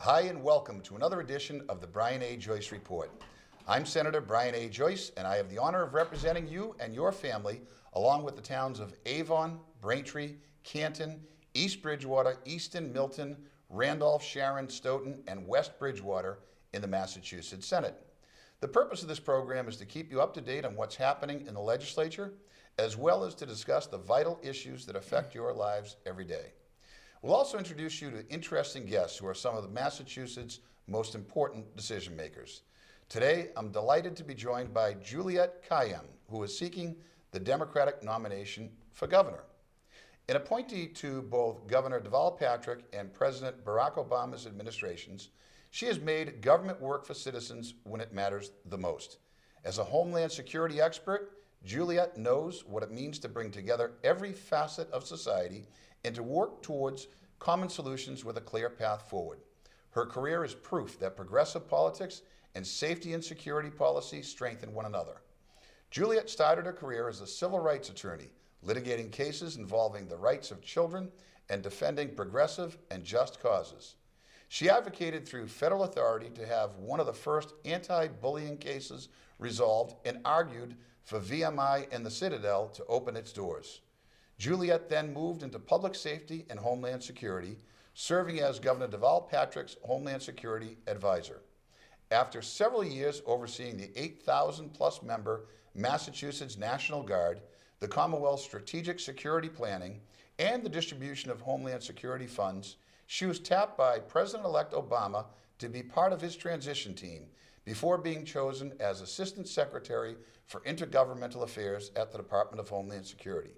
Hi and welcome to another edition of the Brian A. Joyce Report. I'm Senator Brian A. Joyce and I have the honor of representing you and your family along with the towns of Avon, Braintree, Canton, East Bridgewater, Easton, Milton, Randolph, Sharon, Stoughton, and West Bridgewater in the Massachusetts Senate. The purpose of this program is to keep you up to date on what's happening in the legislature, as well as to discuss the vital issues that affect your lives every day. We'll also introduce you to interesting guests who are some of the Massachusetts' most important decision makers. Today, I'm delighted to be joined by Juliette Kayyem, who is seeking the Democratic nomination for governor. An appointee to both Governor Deval Patrick and President Barack Obama's administrations, she has made government work for citizens when it matters the most. As a Homeland Security expert, Juliette knows what it means to bring together every facet of society and to work towards common solutions with a clear path forward. Her career is proof that progressive politics and safety and security policy strengthen one another. Juliette started her career as a civil rights attorney, litigating cases involving the rights of children and defending progressive and just causes. She advocated through federal authority to have one of the first anti-bullying cases resolved and argued for VMI and the Citadel to open its doors. Juliette then moved into public safety and homeland security, serving as Governor Deval Patrick's Homeland Security advisor. After several years overseeing the 8,000-plus member Massachusetts National Guard, the Commonwealth's strategic security planning, and the distribution of Homeland Security funds, she was tapped by President-elect Obama to be part of his transition team before being chosen as Assistant Secretary for Intergovernmental Affairs at the Department of Homeland Security.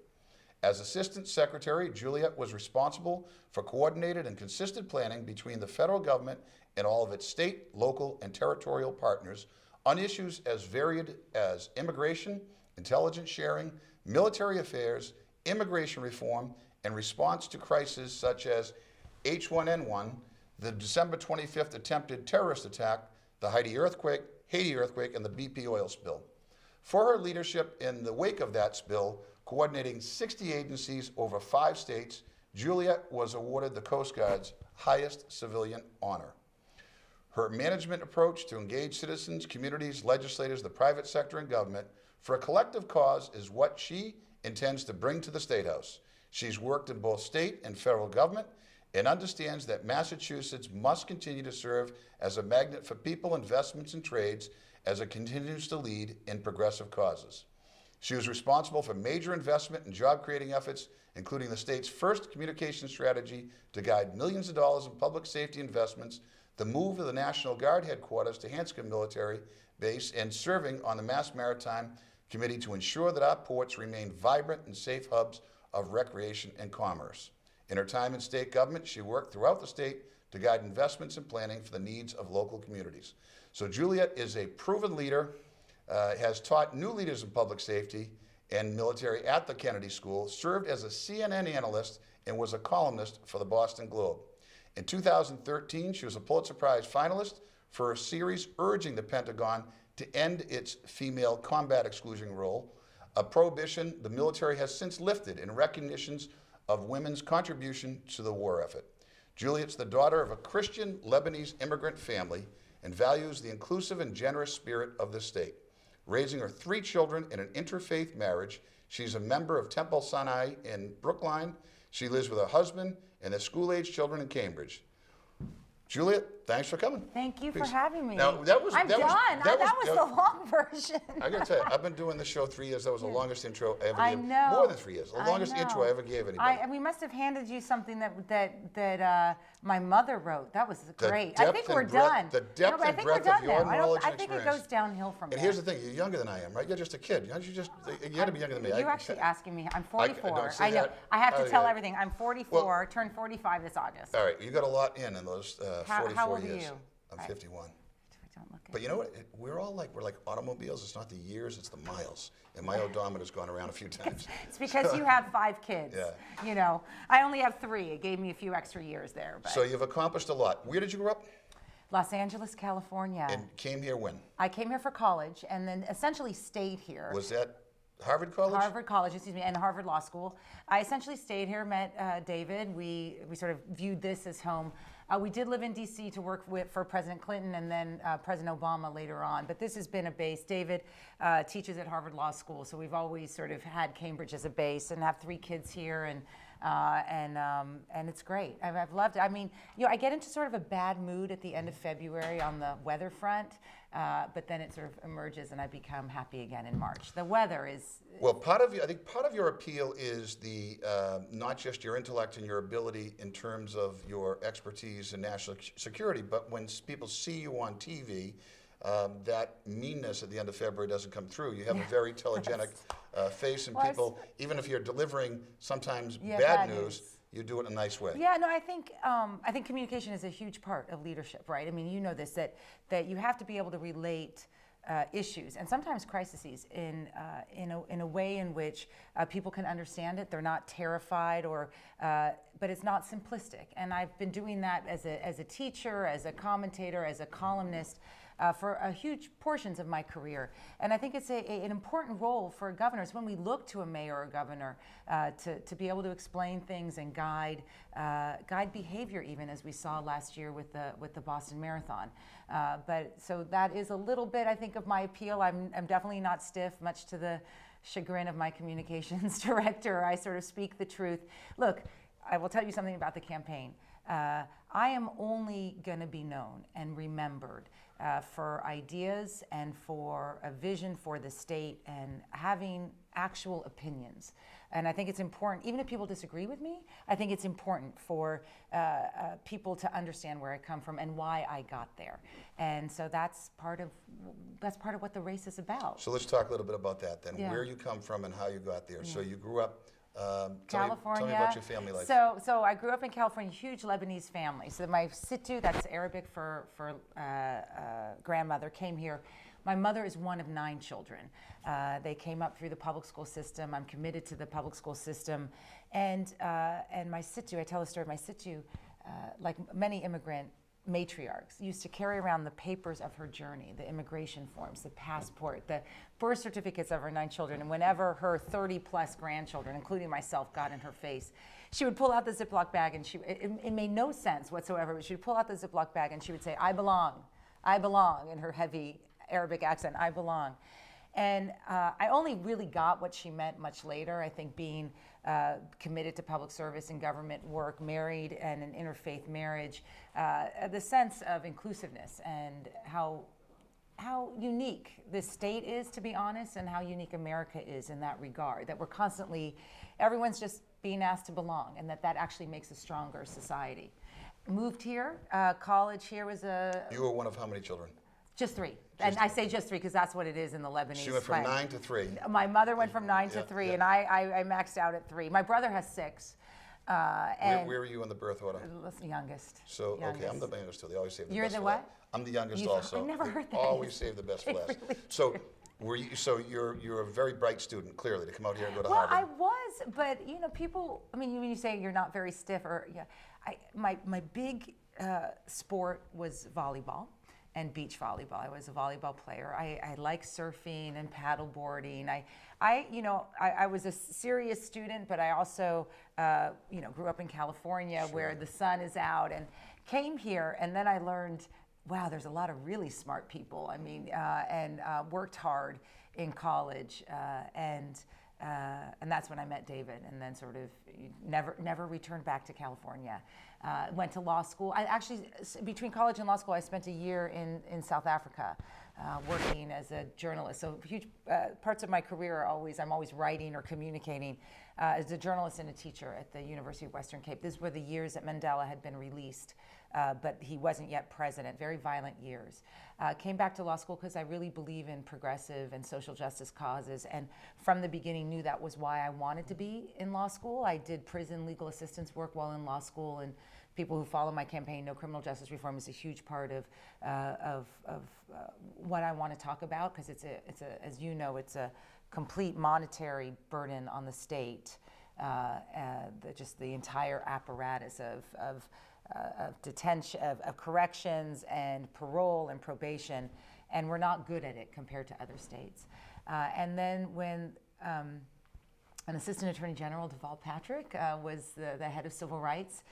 As Assistant Secretary, Juliette was responsible for coordinated and consistent planning between the federal government and all of its state, local, and territorial partners on issues as varied as immigration, intelligence sharing, military affairs, immigration reform, and response to crises such as H1N1, the December 25th attempted terrorist attack, the Haiti earthquake, and the BP oil spill. For her leadership in the wake of that spill, coordinating 60 agencies over 5 states, Juliette was awarded the Coast Guard's highest civilian honor. Her management approach to engage citizens, communities, legislators, the private sector, and government for a collective cause is what she intends to bring to the State House. She's worked in both state and federal government and understands that Massachusetts must continue to serve as a magnet for people, investments, and trades as it continues to lead in progressive causes. She was responsible for major investment and job-creating efforts, including the state's first communication strategy to guide millions of dollars in public safety investments, the move of the National Guard headquarters to Hanscom Military Base, and serving on the Mass Maritime Committee to ensure that our ports remain vibrant and safe hubs of recreation and commerce. In her time in state government, she worked throughout the state to guide investments and planning for the needs of local communities. So Juliette is a proven leader, has taught new leaders in public safety and military at the Kennedy School, served as a CNN analyst, and was a columnist for the Boston Globe. In 2013, she was a Pulitzer Prize finalist for a series urging the Pentagon to end its female combat exclusion role, a prohibition the military has since lifted in recognitions of women's contribution to the war effort. Juliette's the daughter of a Christian Lebanese immigrant family and values the inclusive and generous spirit of this state. Raising her 3 children in an interfaith marriage, she's a member of Temple Sinai in Brookline. She lives with her husband and their school-age children in Cambridge. Juliette, thanks for coming. Thank you Please. for having me. Now, I'm done. That was the long version. I got to tell you, I've been doing this show 3 years. That was the longest intro I ever gave. I know. More than 3 years. The longest intro I ever gave anybody. We must have handed you something that my mother wrote. That was great. I think we're done. The depth and breadth of your knowledge and experience. I think it goes downhill from there. And here's the thing, you're younger than I am, right? You're just a kid. You had to be younger than me. You're actually asking me. I'm 44. don't say I know. that. I have to tell everything. I'm 44, turned 45 this August. All right, you got a lot in those 44 how old are years. you? I'm 51. Don't look at But you know what? We're like automobiles. It's not the years, it's the miles. And my odometer's gone around a few times. It's because you have 5 kids. Yeah. You know, I only have 3. It gave me a few extra years there. But. So you've accomplished a lot. Where did you grow up? Los Angeles, California. And came here when? I came here for college and then essentially stayed here. Was that Harvard College? Harvard College, excuse me, and Harvard Law School. I essentially stayed here, met David. We sort of viewed this as home. We did live in D.C. to work for President Clinton and then President Obama later on. But this has been a base. David teaches at Harvard Law School, so we've always sort of had Cambridge as a base and have 3 kids here, and it's great. I've loved it. I mean, I get into sort of a bad mood at the end of February on the weather front, but then it sort of emerges and I become happy again in March. The weather is... Well, I think part of your appeal is the not just your intellect and your ability in terms of your expertise in national security, but when people see you on TV, that meanness at the end of February doesn't come through. You have a very telegenic face, and people, even if you're delivering sometimes bad news, you do it in a nice way. Yeah, no, I think communication is a huge part of leadership, right? I mean, you know this, that you have to be able to relate issues and sometimes crises in a way in which people can understand it. They're not terrified, but it's not simplistic. And I've been doing that as a teacher, as a commentator, as a columnist. For huge portions of my career. And I think it's an important role for governors when we look to a mayor or governor to be able to explain things and guide behavior, even as we saw last year with the Boston Marathon. But so that is a little bit, I think, of my appeal. I'm definitely not stiff, much to the chagrin of my communications director. I sort of speak the truth. Look, I will tell you something about the campaign. I am only going to be known and remembered for ideas and for a vision for the state and having actual opinions. And I think it's important, even if people disagree with me, I think it's important for people to understand where I come from and why I got there. And so that's part of what the race is about. So let's talk a little bit about that then. Yeah. Where you come from and how you got there. Yeah. So you grew up. California. Tell me about your family life. So I grew up in California, huge Lebanese family. So my Sittu, that's Arabic for grandmother, came here. My mother is one of 9 children. They came up through the public school system. I'm committed to the public school system. And my Sittu, I tell a story of my Sittu, like many immigrant matriarchs, used to carry around the papers of her journey, the immigration forms, the passport, the birth certificates of her 9 children. And whenever her 30-plus grandchildren, including myself, got in her face, she would pull out the Ziploc bag, and it made no sense whatsoever, but she would pull out the Ziploc bag and she would say, I belong, in her heavy Arabic accent, I belong. And I only really got what she meant much later. I think being committed to public service and government work, married and an interfaith marriage, the sense of inclusiveness and how unique this state is, to be honest, and how unique America is in that regard, that we're constantly, everyone's just being asked to belong, and that actually makes a stronger society. Moved here, college here was You were one of how many children? Just 3. And I say just 3 because that's what it is in the Lebanese. She went from 9 to 3. My mother went from 9 to 3, and I maxed out at 3. My brother has 6. Where were you in the birth order? Youngest. So, youngest. Okay, I'm the youngest too. They always save the You're best the for what? last. I'm the youngest You've- also. I never heard that. Always save the best for last. Really So, you're a very bright student, clearly, to come out here and go to Well, Harvard. I was, but people. I mean, when you say you're not very stiff, my big sport was volleyball and beach volleyball. I was a volleyball player. I like surfing and paddleboarding. I was a serious student, but I also grew up in California where the sun is out, and came here, and then I learned, wow, there's a lot of really smart people. I mean, and worked hard in college, and that's when I met David, and then sort of never returned back to California. Went to law school. I actually, between college and law school, I spent a year in South Africa working as a journalist. So huge parts of my career I'm always writing or communicating as a journalist and a teacher at the University of Western Cape. These were the years that Mandela had been released, but he wasn't yet president, very violent years. Came back to law school because I really believe in progressive and social justice causes, and from the beginning knew that was why I wanted to be in law school. I did prison legal assistance work while in law school, and people who follow my campaign know criminal justice reform is a huge part of what I want to talk about, because as you know, it's a complete monetary burden on the state, just the entire apparatus of detention, of corrections and parole and probation, and we're not good at it compared to other states. And then when an assistant attorney general, Deval Patrick, was the head of civil rights.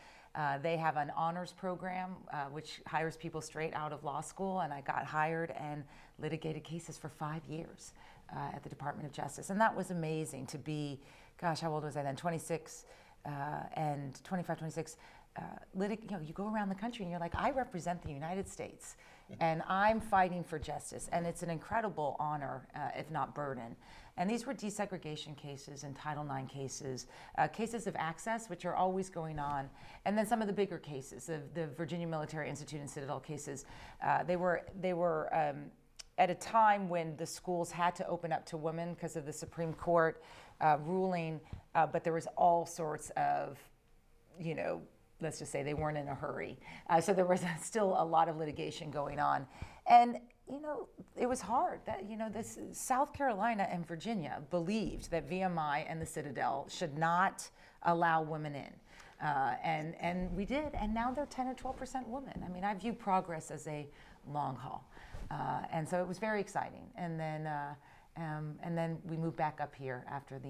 They have an honors program which hires people straight out of law school, and I got hired and litigated cases for 5 years at the Department of Justice. And that was amazing to be, gosh, how old was I then? 26 and 25, 26. You go around the country and you're like, I represent the United States and I'm fighting for justice. And it's an incredible honor, if not burden. And these were desegregation cases and Title IX cases, cases of access, which are always going on. And then some of the bigger cases, the Virginia Military Institute and Citadel cases, they were at a time when the schools had to open up to women because of the Supreme Court ruling, but there was all sorts of, let's just say they weren't in a hurry. So there was still a lot of litigation going on. And, it was hard that, this South Carolina and Virginia believed that VMI and the Citadel should not allow women in. And we did, and now they're 10 or 12% women. I mean, I view progress as a long haul. And so it was very exciting. And then we moved back up here after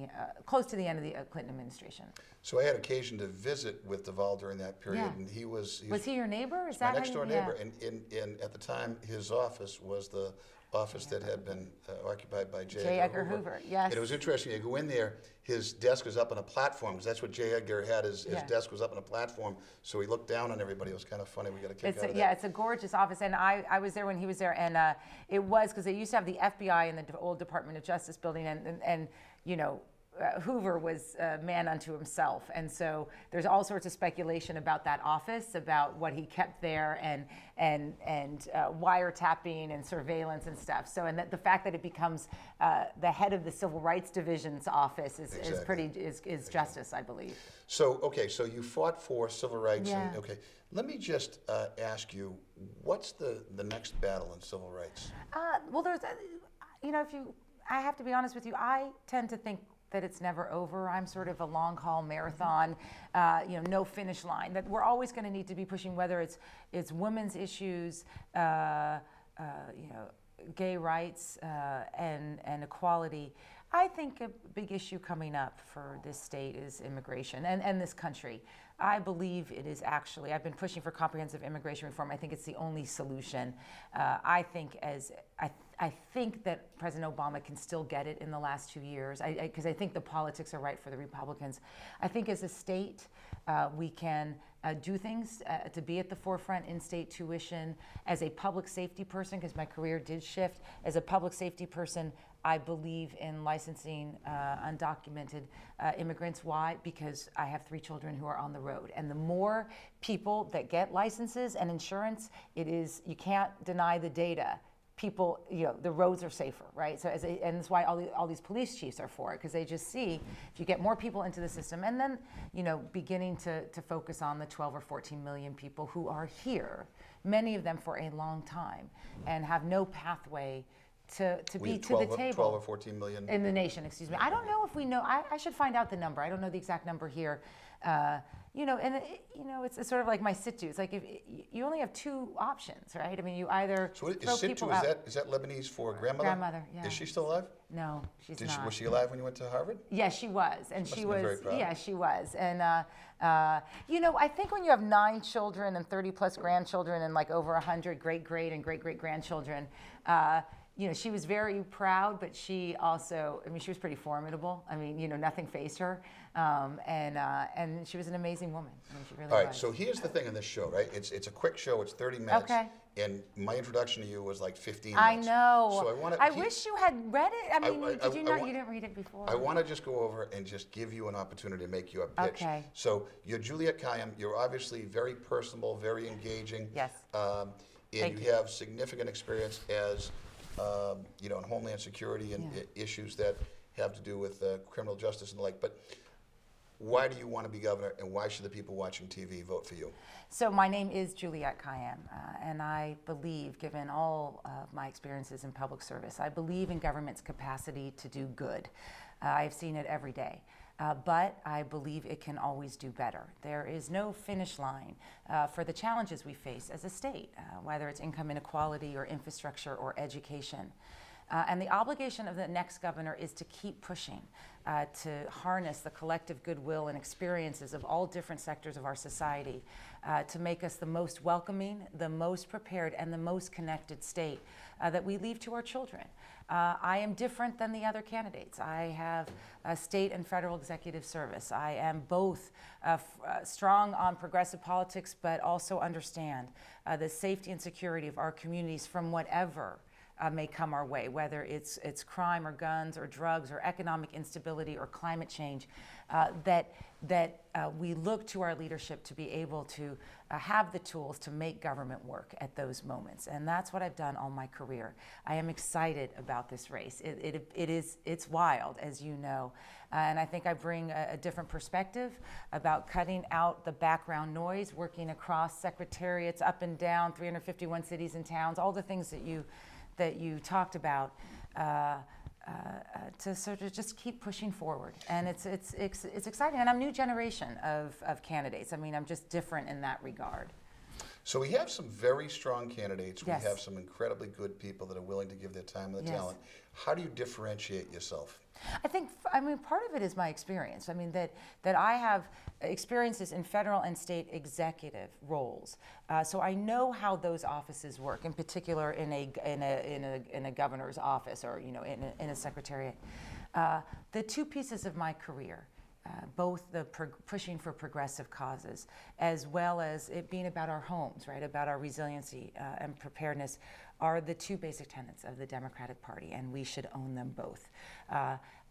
close to the end of the Clinton administration. So I had occasion to visit with Deval during that period, Yeah. and he was he your neighbor? Is my that next door neighbor. Yeah. And at the time, his office was the office that had been occupied by J. Edgar Hoover. Yes. And it was interesting. You go in there, his desk was up on a platform, because that's what J. Edgar had. His desk was up on a platform, so he looked down on everybody. It was kind of funny. We got a kick out of that. Yeah, it's a gorgeous office, and I was there when he was there, and it was because they used to have the FBI in the old Department of Justice building, and Hoover was a man unto himself, and so there's all sorts of speculation about that office, about what he kept there, and wiretapping and surveillance and stuff. So, and the fact that it becomes the head of the Civil Rights Division's office is justice, I believe. So, okay, so you fought for civil rights. Yeah. And, okay, let me just ask you, what's the next battle in civil rights? Well, there's, I have to be honest with you, I tend to think that it's never over. I'm sort of a long haul marathon, no finish line. That we're always going to need to be pushing, whether it's women's issues, gay rights, and equality. I think a big issue coming up for this state is immigration and this country. I believe it is actually, I've been pushing for comprehensive immigration reform. I think it's the only solution. I think that President Obama can still get it in the last 2 years, because I think the politics are right for the Republicans. I think as a state, we can do things to be at the forefront in state tuition. As a public safety person, because my career did shift, as a public safety person, I believe in licensing undocumented immigrants. Why? Because I have 3 children who are on the road. And the more people that get licenses and insurance, you can't deny the data. People, the roads are safer, right? So and that's why all these police chiefs are for it, because they just see if you get more people into the system, and then, beginning to focus on the 12 or 14 million people who are here, many of them for a long time, and have no pathway to be to the table. 12 or 14 million? In the nation, excuse me. I don't know if we know, I should find out the number. I don't know the exact number here. It's sort of like my situ. It's like if you only have 2 options, right? I mean, you either So throw situ, people out. is that Lebanese for grandmother? Grandmother, yeah. Is she still alive? No, she's not. Was she alive when you went to Harvard? Yeah, she was, and she have been very was. proud. Yeah, she was, and I think when you have 9 children and 30 plus grandchildren and like over 100 great and great grandchildren. She was very proud, but she also, she was pretty formidable. Nothing faced her. And she was an amazing woman. She really All right, was. so here's the thing in this show, right? It's a quick show, it's 30 minutes. Okay. And my introduction to you was like 15 I minutes. know. So I wish you had read it. Did you not? You didn't read it before. I want to just go over and just give you an opportunity to make your pitch. Okay. So you're Juliette Kayyem. You're obviously very personable, very engaging. Yes. And Thank you you. have significant experience as, in Homeland Security and issues that have to do with criminal justice and the like. But why do you want to be governor, and why should the people watching TV vote for you? So my name is Juliette Kayyem, and I believe, given all of my experiences in public service, I believe in government's capacity to do good. I've seen it every day. But I believe it can always do better. There is no finish line for the challenges we face as a state, whether it's income inequality or infrastructure or education. And the obligation of the next governor is to keep pushing, to harness the collective goodwill and experiences of all different sectors of our society, to make us the most welcoming, the most prepared, and the most connected state that we leave to our children. I am different than the other candidates. I have a state and federal executive service. I am both strong on progressive politics, but also understand the safety and security of our communities from whatever may come our way, whether it's crime or guns or drugs or economic instability or climate change, that we look to our leadership to be able to have the tools to make government work at those moments. And that's what I've done all my career. I am excited about this race. It's wild, as you know. And I think I bring a different perspective about cutting out the background noise, working across secretariats, up and down, 351 cities and towns, all the things that you talked about, to sort of just keep pushing forward. And it's exciting. And I'm a new generation of candidates. I mean, I'm just different in that regard. So we have some very strong candidates. Yes. We have some incredibly good people that are willing to give their time and their talent. How do you differentiate yourself? I mean, part of it is my experience. I mean, that I have experiences in federal and state executive roles, so I know how those offices work. In particular, in a governor's office, or in a secretariat. The two pieces of my career, both the pushing for progressive causes, as well as it being about our homes, right, about our resiliency and preparedness, are the two basic tenets of the Democratic Party, and we should own them both.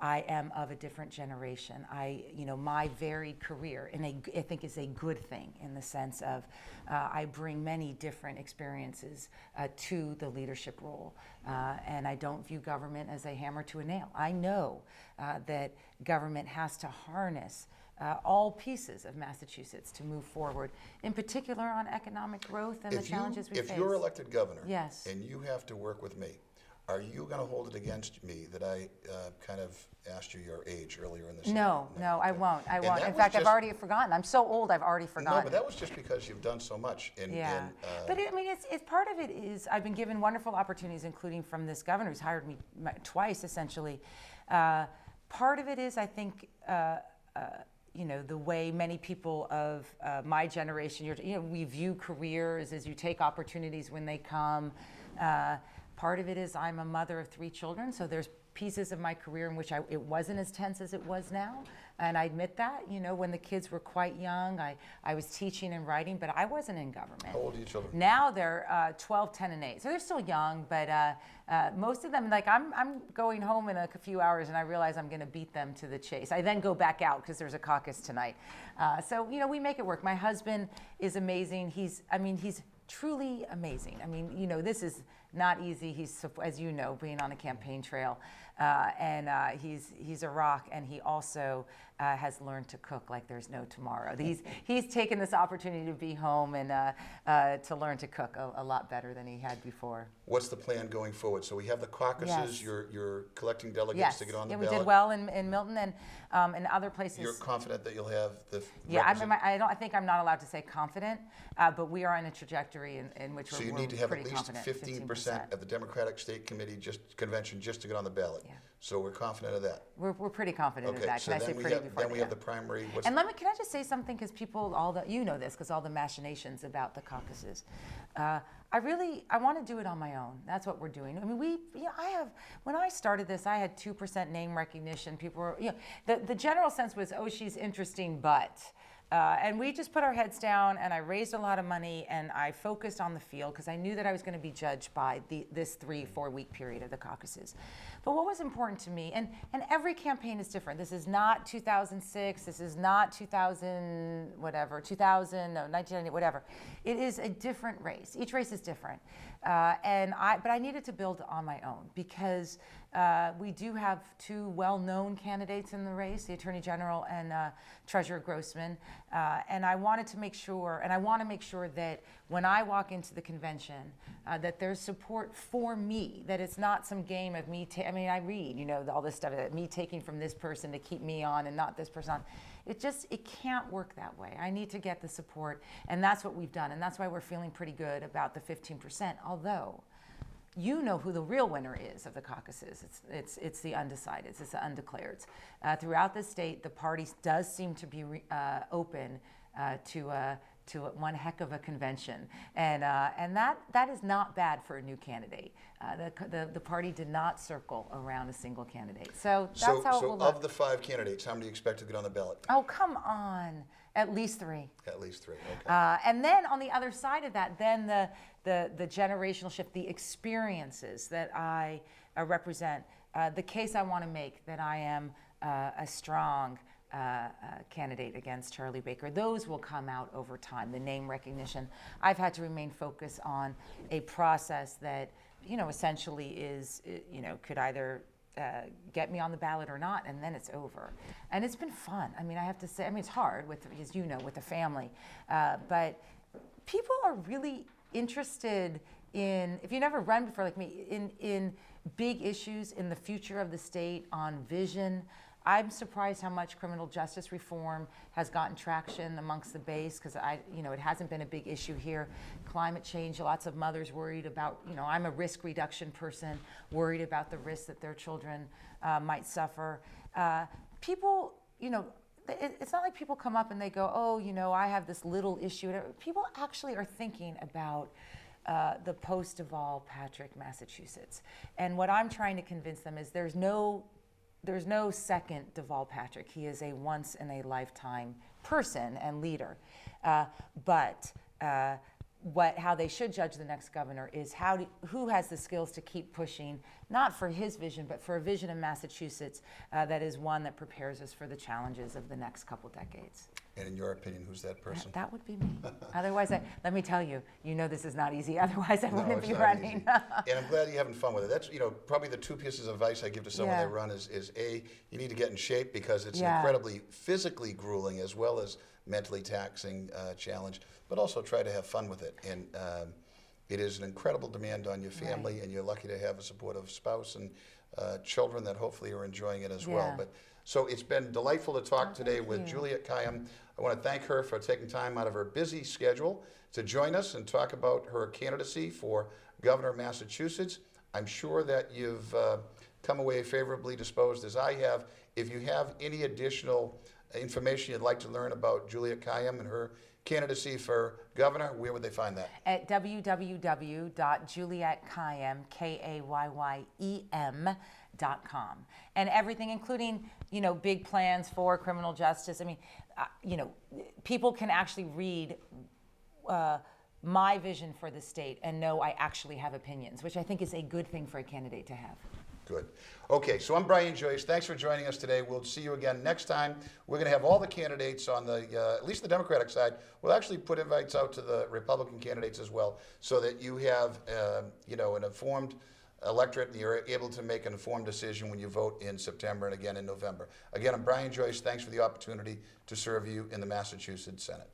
I am of a different generation. My varied career, I think, is a good thing in the sense of I bring many different experiences to the leadership role, and I don't view government as a hammer to a nail. I know that government has to harness all pieces of Massachusetts to move forward, in particular on economic growth and the challenges we face. If you're elected governor, yes, and you have to work with me, are you going to hold it against me that I kind of asked you your age earlier in this? No, I won't. In fact, I've just, already forgotten. I'm so old, I've already forgotten. No, but that was just because you've done so much. But I mean, it's part of it is I've been given wonderful opportunities, including from this governor who's hired me twice, essentially. Part of it is, I think, the way many people of my generation, we view careers as you take opportunities when they come. Part of it is I'm a mother of 3 children, so there's pieces of my career in which it wasn't as tense as it was now. And I admit that, when the kids were quite young, I was teaching and writing, but I wasn't in government. How old are your children? Now they're 12, 10, and 8. So they're still young, but most of them, like I'm going home in a few hours and I realize I'm going to beat them to the chase. I then go back out because there's a caucus tonight. So we make it work. My husband is amazing. He's truly amazing. I mean, this is not easy. He's, as you know, being on a campaign trail, and he's a rock, and he also has learned to cook like there's no tomorrow. He's taken this opportunity to be home and to learn to cook a lot better than he had before. What's the plan going forward? So we have the caucuses. Yes. You're collecting delegates to get on the ballot. We did well in Milton and other places. You're confident that you'll have the I think I'm not allowed to say confident, but we are on a trajectory in which so we're you need to have at least confident, 15% at the Democratic State Committee convention just to get on the ballot. Yeah. So we're confident of that. We're pretty confident of that. So Can I say pretty before? Then we have the primary. And can I just say something, because people, all the machinations about the caucuses. I want to do it on my own. That's what we're doing. I mean, when I started this, I had 2% name recognition. People were, the general sense was, oh, she's interesting, but. And we just put our heads down, and I raised a lot of money, and I focused on the field because I knew that I was going to be judged by this 3-4 week period of the caucuses. But what was important to me, and every campaign is different. This is not 2006. This is not 2000, whatever, 1990, whatever. It is a different race. Each race is different. But I needed to build on my own because we do have 2 well-known candidates in the race, the Attorney General and Treasurer Grossman. And I wanted to make sure, and I want to make sure that when I walk into the convention, that there's support for me, that it's not some game of me. I read, all this stuff, me taking from this person to keep me on and not this person on. It can't work that way. I need to get the support, and that's what we've done, and that's why we're feeling pretty good about the 15%. Although, you know who the real winner is of the caucuses. It's the undecideds, it's the undeclareds. Throughout the state, the party does seem to be open to one heck of a convention, and that is not bad for a new candidate. The party did not circle around a single candidate, so that's how it will look. Of the 5 candidates, how many do you expect to get on the ballot? Oh, come on. At least 3. At least 3, okay. And then on the other side of that, then the generational shift, the experiences that I represent, the case I want to make that I am a strong candidate against Charlie Baker, those will come out over time, the name recognition. I've had to remain focused on a process that, essentially is, could either get me on the ballot or not, and then it's over. And it's been fun. I have to say, it's hard with, as you know, with the family, but people are really interested in, if you never run before like me, in big issues in the future of the state, on vision. I'm surprised how much criminal justice reform has gotten traction amongst the base, because it hasn't been a big issue here. Climate change, lots of mothers worried about, I'm a risk reduction person, worried about the risks that their children might suffer. People, it's not like people come up and they go, oh, I have this little issue. People actually are thinking about the post-Deval Patrick, Massachusetts. And what I'm trying to convince them is there's no second Deval Patrick. He is a once-in-a-lifetime person and leader. But how they should judge the next governor is who has the skills to keep pushing, not for his vision, but for a vision of Massachusetts that is one that prepares us for the challenges of the next couple decades. And in your opinion, who's that person? That would be me. Otherwise, let me tell you, this is not easy. Otherwise, I wouldn't be not running. And I'm glad you're having fun with it. That's, probably the 2 pieces of advice I give to someone that run is A, you need to get in shape, because it's an incredibly physically grueling as well as mentally taxing challenge, but also try to have fun with it. And it is an incredible demand on your family, and you're lucky to have a supportive spouse and children that hopefully are enjoying it as well. But so it's been delightful to talk today with Juliette Kayyem. I want to thank her for taking time out of her busy schedule to join us and talk about her candidacy for governor of Massachusetts. I'm sure that you've come away favorably disposed, as I have. If you have any additional information you'd like to learn about Juliette Kayyem and her candidacy for governor, where would they find that? At www.juliettekayem, KAYYEM.com. And everything, including, big plans for criminal justice. People can actually read my vision for the state and know I actually have opinions, which I think is a good thing for a candidate to have. Good. Okay, so I'm Brian Joyce. Thanks for joining us today. We'll see you again next time. We're going to have all the candidates on the, at least the Democratic side. We'll actually put invites out to the Republican candidates as well, so that you have, an informed electorate, and you're able to make an informed decision when you vote in September and again in November. Again, I'm Brian Joyce. Thanks for the opportunity to serve you in the Massachusetts Senate.